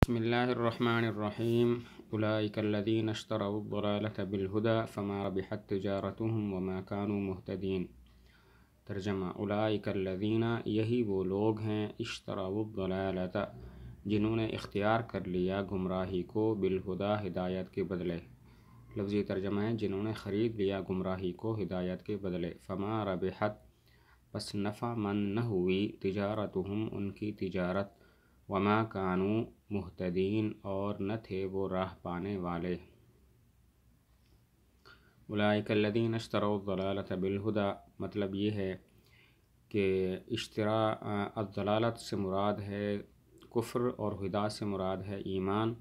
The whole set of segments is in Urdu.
بسم اللہ الرحمن الرحیم اولئک الذین اشتروا الضلالة بالہدى فما ربحت تجارتهم وما كانوا مہتدین۔ ترجمہ: اولئک الذین، یہی وہ لوگ ہیں، اشتروا الضلالة، جنہوں نے اختیار کر لیا گمراہی کو، بالہدى، ہدایت کے بدلے۔ لفظی ترجمہ ہے: جنہوں نے خرید لیا گمراہی کو ہدایت کے بدلے۔ فما ربحت، پس نفع مند نہ ہوئی، تجارتهم، ان کی تجارت، وما كانوا مہتدین، اور نہ تھے وہ راہ پانے والے۔ اولئک الذین اشتروا الضلالة بالہدى، مطلب یہ ہے کہ الضلالت سے مراد ہے کفر، اور ہدیٰ سے مراد ہے ایمان،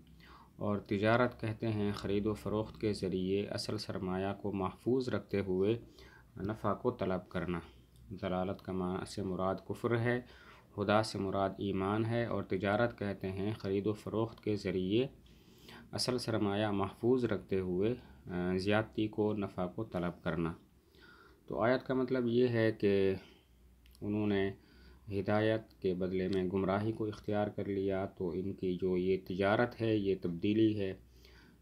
اور تجارت کہتے ہیں خرید و فروخت کے ذریعے اصل سرمایہ کو محفوظ رکھتے ہوئے نفع کو طلب کرنا۔ ضلالت سے مراد کفر ہے، ہدیٰ سے مراد ایمان ہے، اور تجارت کہتے ہیں خرید و فروخت کے ذریعے اصل سرمایہ محفوظ رکھتے ہوئے زیادتی کو، نفع کو طلب کرنا۔ تو آیت کا مطلب یہ ہے کہ انہوں نے ہدایت کے بدلے میں گمراہی کو اختیار کر لیا، تو ان کی جو یہ تجارت ہے، یہ تبدیلی ہے،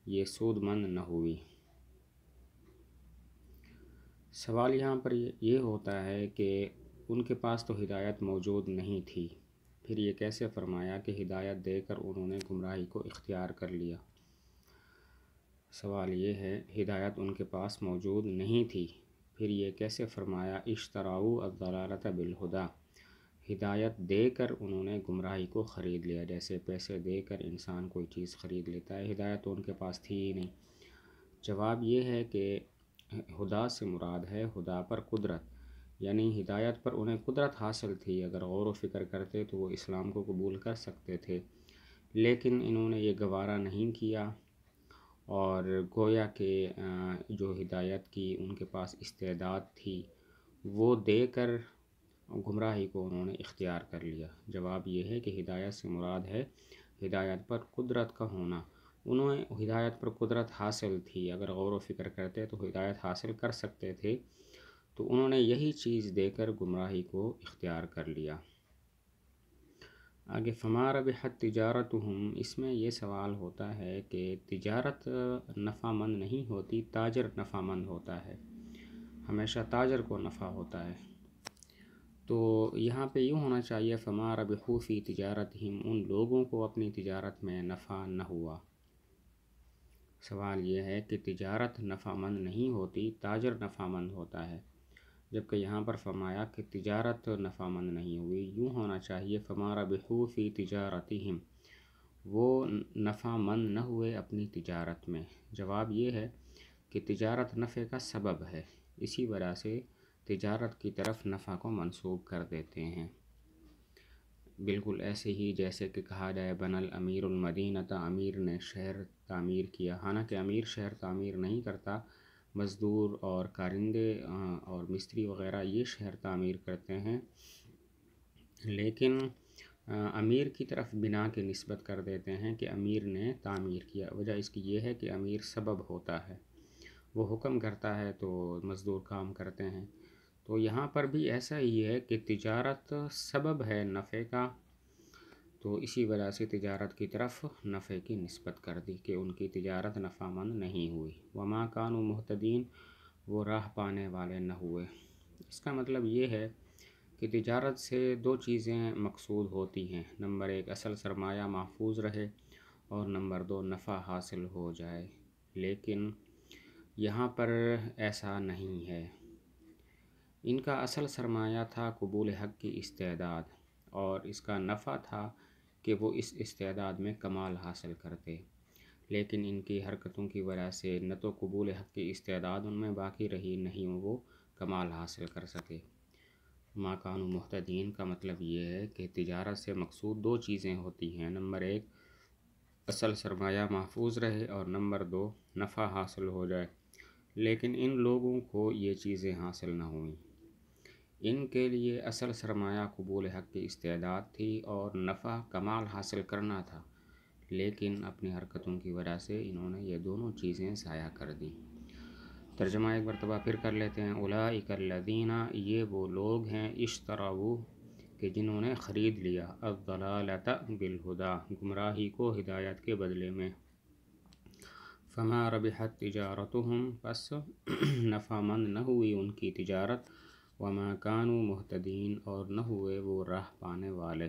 یہ سود مند نہ ہوئی۔ سوال یہاں پر یہ ہوتا ہے کہ ان کے پاس تو ہدایت موجود نہیں تھی، پھر یہ کیسے فرمایا کہ ہدایت دے کر انہوں نے گمراہی کو اختیار کر لیا؟ سوال یہ ہے، ہدایت ان کے پاس موجود نہیں تھی، پھر یہ کیسے فرمایا اشتراؤ الضلالۃ بالہدیٰ، ہدایت دے کر انہوں نے گمراہی کو خرید لیا؟ جیسے پیسے دے کر انسان کوئی چیز خرید لیتا ہے، ہدایت تو ان کے پاس تھی ہی نہیں۔ جواب یہ ہے کہ ہدیٰ سے مراد ہے ہدیٰ پر قدرت، یعنی ہدایت پر انہیں قدرت حاصل تھی، اگر غور و فکر کرتے تو وہ اسلام کو قبول کر سکتے تھے، لیکن انہوں نے یہ گوارا نہیں کیا، اور گویا کہ جو ہدایت کی ان کے پاس استعداد تھی وہ دے کر گمراہی کو انہوں نے اختیار کر لیا۔ جواب یہ ہے کہ ہدایت سے مراد ہے ہدایت پر قدرت کا ہونا، انہیں ہدایت پر قدرت حاصل تھی، اگر غور و فکر کرتے تو ہدایت حاصل کر سکتے تھے، تو انہوں نے یہی چیز دے کر گمراہی کو اختیار کر لیا۔ آگے فما ربحت تجارتهم، اس میں یہ سوال ہوتا ہے کہ تجارت نفع مند نہیں ہوتی، تاجر نفع مند ہوتا ہے، ہمیشہ تاجر کو نفع ہوتا ہے۔ تو یہاں پہ یوں ہونا چاہیے فما ربحوا فی تجارتہم، ان لوگوں کو اپنی تجارت میں نفع نہ ہوا۔ سوال یہ ہے کہ تجارت نفع مند نہیں ہوتی، تاجر نفع مند ہوتا ہے، جبکہ یہاں پر فرمایا کہ تجارت نفع مند نہیں ہوئی۔ یوں ہونا چاہیے فما ربحوا فی تجارتہم، وہ نفع مند نہ ہوئے اپنی تجارت میں۔ جواب یہ ہے کہ تجارت نفع کا سبب ہے، اسی وجہ سے تجارت کی طرف نفع کو منسوب کر دیتے ہیں۔ بالکل ایسے ہی جیسے کہ کہا جائے بنى الامیر المدینۃ، امیر نے شہر تعمیر کیا، حالانکہ امیر شہر تعمیر نہیں کرتا، مزدور اور کارندے اور مستری وغیرہ یہ شہر تعمیر کرتے ہیں، لیکن امیر کی طرف بنا کی نسبت کر دیتے ہیں کہ امیر نے تعمیر کیا۔ وجہ اس کی یہ ہے کہ امیر سبب ہوتا ہے، وہ حکم کرتا ہے تو مزدور کام کرتے ہیں۔ تو یہاں پر بھی ایسا ہی ہے کہ تجارت سبب ہے نفع کا، تو اسی وجہ سے تجارت کی طرف نفع کی نسبت کر دی کہ ان کی تجارت نفع مند نہیں ہوئی۔ وما كانوا مہتدین، وہ راہ پانے والے نہ ہوئے۔ اس کا مطلب یہ ہے کہ تجارت سے دو چیزیں مقصود ہوتی ہیں، نمبر ایک اصل سرمایہ محفوظ رہے، اور نمبر دو نفع حاصل ہو جائے، لیکن یہاں پر ایسا نہیں ہے۔ ان کا اصل سرمایہ تھا قبول حق کی استعداد، اور اس کا نفع تھا کہ وہ اس استعداد میں کمال حاصل کرتے، لیکن ان کی حرکتوں کی وجہ سے نہ تو قبول حق کی استعداد ان میں باقی رہی، نہیں وہ کمال حاصل کر سکے۔ ما کانوا مہتدین کا مطلب یہ ہے کہ تجارت سے مقصود دو چیزیں ہوتی ہیں، نمبر ایک اصل سرمایہ محفوظ رہے، اور نمبر دو نفع حاصل ہو جائے، لیکن ان لوگوں کو یہ چیزیں حاصل نہ ہوئیں۔ ان کے لیے اصل سرمایہ قبول حق کی استعداد تھی اور نفع کمال حاصل کرنا تھا، لیکن اپنی حرکتوں کی وجہ سے انہوں نے یہ دونوں چیزیں ضائع کر دیں۔ ترجمہ ایک مرتبہ پھر کر لیتے ہیں۔ اولئک الذین، یہ وہ لوگ ہیں، اشتروا، کہ جنہوں نے خرید لیا الضلالۃ بالہدا گمراہی کو ہدایت کے بدلے میں، فما ربحت تجارتہم پس نفع مند نہ ہوئی ان کی تجارت، وما کانوا مہتدین اور نہ ہوئے وہ راہ پانے والے۔